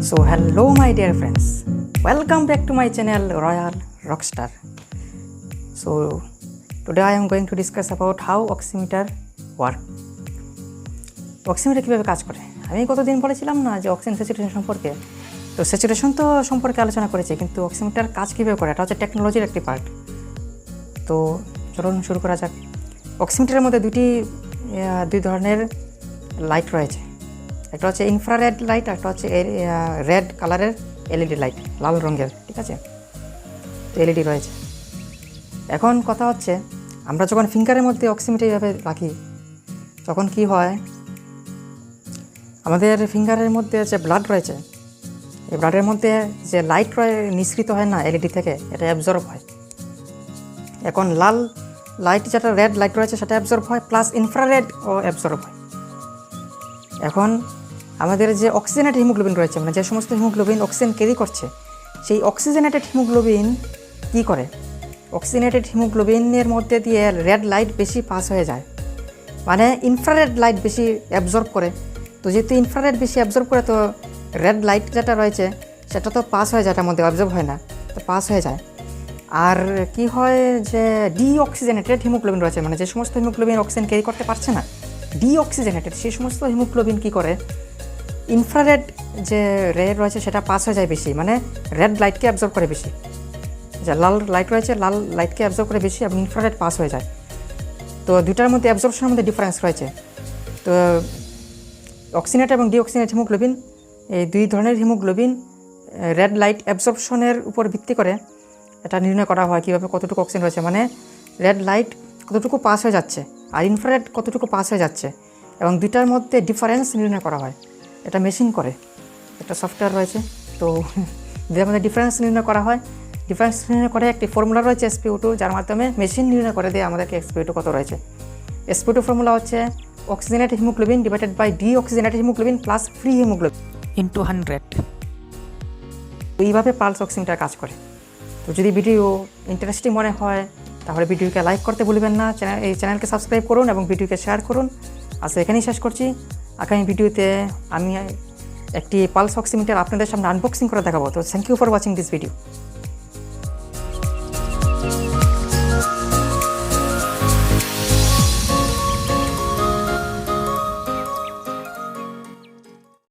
So hello my dear friends, welcome back to my channel Royal Rockstar. So today I am going to discuss about how oximeter work. Oximeter কিভাবে কাজ করে? আমি কতদিন বলেছিলাম না যে অক্সিজেন স্যাচুরেশন সম্পর্কে, তো স্যাচুরেশন তো সম্পর্কে আলোচনা করেছি, কিন্তু অক্সিমিটার কাজ কীভাবে করে এটা হচ্ছে টেকনোলজির একটি পার্ট। তো চলুন শুরু করা যাক। অক্সিমিটারের মধ্যে দুই ধরনের লাইট রয়েছে, একটা হচ্ছে ইনফ্রারেড লাইট, একটা হচ্ছে রেড কালারের এলইডি লাইট, লাল রঙের, ঠিক আছে। তো এলইডি রয়েছে। এখন কথা হচ্ছে আমরা যখন ফিঙ্গারের মধ্যে অক্সিমিটার এইভাবে রাখি তখন কি হয়, আমাদের ফিঙ্গারের মধ্যে যে ব্লাড রয়েছে এই ব্লাডের মধ্যে যে লাইট নিঃসৃত হয় না এলইডি থেকে, এটা অ্যাবজর্ব হয়। এখন লাল লাইট যেটা রেড লাইট রয়েছে সেটা অ্যাবজর্ব হয়, প্লাস ইনফ্রারেডও অ্যাবজর্ব হয়। এখন আমাদের যে অক্সিজেনেটেড হিমোগ্লোবিন রয়েছে, মানে যে সমস্ত হিমোগ্লোবিন অক্সিজেন ক্যারি করছে, সেই অক্সিজেনেটেড হিমোগ্লোবিন কী করে, অক্সিজেনেটেড হিমোগ্লোবিনের মধ্যে দিয়ে রেড লাইট বেশি পাস হয়ে যায়, মানে ইনফ্রারেড লাইট বেশি অ্যাবজর্ব করে। তো যেহেতু ইনফ্রারেড বেশি অ্যাবজর্ব করে, তো রেড লাইট যেটা রয়েছে সেটা তো পাস হয়ে যায়, এটার মধ্যে অ্যাবজর্ব হয় না, তো পাস হয়ে যায়। আর কি হয় যে ডিঅক্সিজেনেটেড হিমোগ্লোবিন রয়েছে, মানে যে সমস্ত হিমোগ্লোবিন অক্সিজেন ক্যারি করতে পারছে না, ডিঅক্সিজেনেটেড, সেই সমস্ত হিমোগ্লোবিন কী করে, ইনফ্রারেড যে রে রয়েছে সেটা পাস হয়ে যায় বেশি, মানে রেড লাইটকে অ্যাবজর্ব করে বেশি, যে লাল লাইট রয়েছে লাল লাইটকে অ্যাবজর্ব করে বেশি এবং ইনফ্রারেড পাস হয়ে যায়। তো দুটার মধ্যে অ্যাবজর্পশনের মধ্যে ডিফারেন্স রয়েছে। তো অক্সিনেট এবং ডিঅক্সিনেট হিমোগ্লোবিন, এই দুই ধরনের হিমোগ্লোবিন রেড লাইট অ্যাবজর্পশনের উপর ভিত্তি করে এটা নির্ণয় করা হয় কীভাবে কতটুকু অক্সিজেন রয়েছে, মানে রেড লাইট কতটুকু পাস হয়ে যাচ্ছে আর ইনফ্রারেড কতটুকু পাস হয়ে যাচ্ছে, এবং দুটার মধ্যে ডিফারেন্স নির্ণয় করা হয়। এটা মেশিন করে, একটা সফটওয়্যার রয়েছে, তো দুটার মধ্যে ডিফারেন্স নির্ণয় করা হয়। ডিফারেন্স নির্ণয় করে একটি ফর্মুলা রয়েছে SpO2, যার মাধ্যমে মেশিন নির্ণয় করে দেয় আমাদেরকে SpO2 কত রয়েছে। SpO2 ফর্মুলা হচ্ছে oxygenated haemoglobin divided by deoxygenated haemoglobin plus free haemoglobin into 100। তো এইভাবে পালস অক্সিমিটার কাজ করে। তো যদি ভিডিও ইন্টারেস্টিং মনে হয় তাহলে ভিডিওকে লাইক করতে ভুলবেন না, এই চ্যানেলকে সাবস্ক্রাইব করুন এবং ভিডিওকে শেয়ার করুন। আজকে এখানেই শেষ করছি। আগামী ভিডিওতে আমি একটি পালস অক্সিমিটার আপনাদের সামনে আনবক্সিং করে দেখাবো। তো thank you for watching this video.